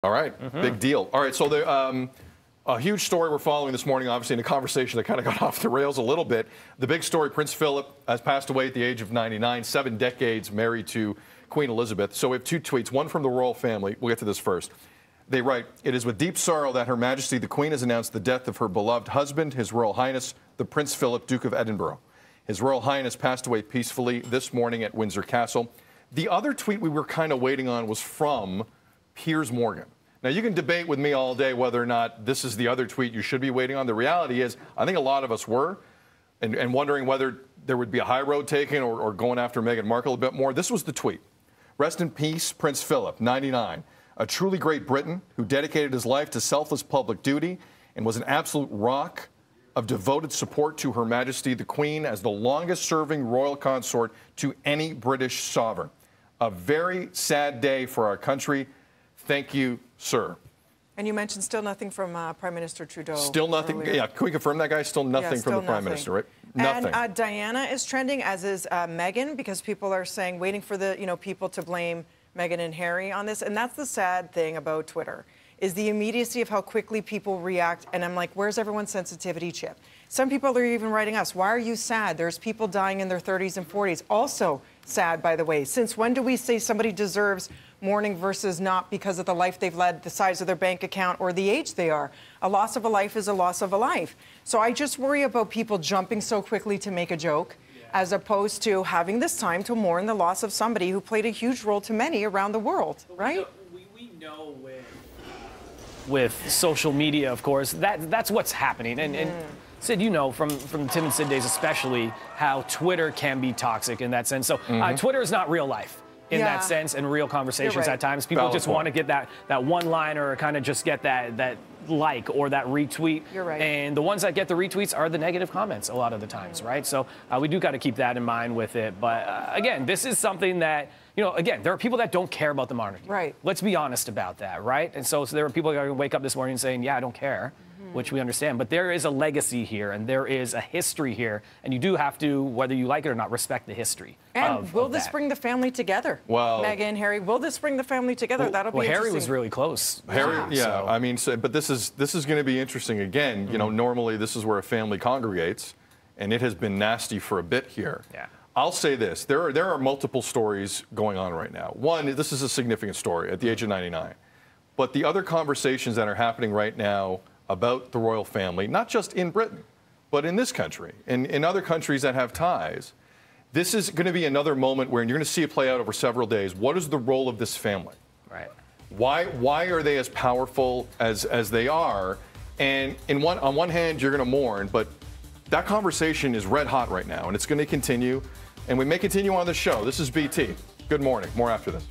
All right, big deal. All right, so a huge story we're following this morning, obviously, in a conversation that kind of got off the rails a little bit. The big story, Prince Philip has passed away at the age of 99, 7 decades married to Queen Elizabeth. So we have two tweets, one from the royal family. We'll get to this first. They write, "It is with deep sorrow that Her Majesty the Queen has announced the death of her beloved husband, His Royal Highness, the Prince Philip, Duke of Edinburgh. His Royal Highness passed away peacefully this morning at Windsor Castle." The other tweet we were kind of waiting on was from Piers Morgan. Now, you can debate with me all day whether or not this is the other tweet you should be waiting on. The reality is, I think a lot of us were, and wondering whether there would be a high road taken or going after Meghan Markle a bit more. This was the tweet. "Rest in peace, Prince Philip, 99, a truly great Briton who dedicated his life to selfless public duty and was an absolute rock of devoted support to Her Majesty the Queen as the longest-serving royal consort to any British sovereign. A very sad day for our country. Thank you, sir." And you mentioned still nothing from Prime Minister Trudeau. Still nothing. Earlier. Yeah, can we confirm that, guys? Still nothing from the Prime Minister, right? Nothing. And Diana is trending, as is Meghan, because people are saying, waiting for the people to blame Meghan and Harry on this. And that's the sad thing about Twitter, is the immediacy of how quickly people react. And I'm like, where's everyone's sensitivity chip? Some people are even writing us, why are you sad? There's people dying in their 30s and 40s. Also sad, by the way. Since when do we say somebody deserves mourning versus not because of the life they've led, the size of their bank account, or the age they are? A loss of a life is a loss of a life. So I just worry about people jumping so quickly to make a joke, as opposed to having this time to mourn the loss of somebody who played a huge role to many around the world, right? We know with social media, of course, that's what's happening. And Sid, you know, from Tim and Sid days especially, how Twitter can be toxic in that sense. So Twitter is not real life in that sense, and real conversations at times. People just want to get that one line or kind of just get that like or that retweet. You're right. And the ones that get the retweets are the negative comments a lot of the times, right? So we do got to keep that in mind with it. But again, this is something that, you know, again, there are people that don't care about the monarchy. Right. Let's be honest about that, right? And so there are people that are going to wake up this morning saying, yeah, I don't care, which we understand. But there is a legacy here, and there is a history here, and you do have to, whether you like it or not, respect the history. And will this bring the family together? Well, Meghan and Harry, will this bring the family together? That'll be interesting. Harry was really close. Harry, So. I mean, but this is going to be interesting again. You know, normally this is where a family congregates, and it has been nasty for a bit here. Yeah. I'll say this: there are multiple stories going on right now. One, this is a significant story at the age of 99, but the other conversations that are happening right now about the royal family, not just in Britain, but in this country, in other countries that have ties. This is going to be another moment where you're going to see it play out over several days. What is the role of this family? Right. Why are they as powerful as they are? And on one hand, you're going to mourn, but that conversation is red hot right now, and it's going to continue. And we may continue on the show. This is BT. Good morning. More after this.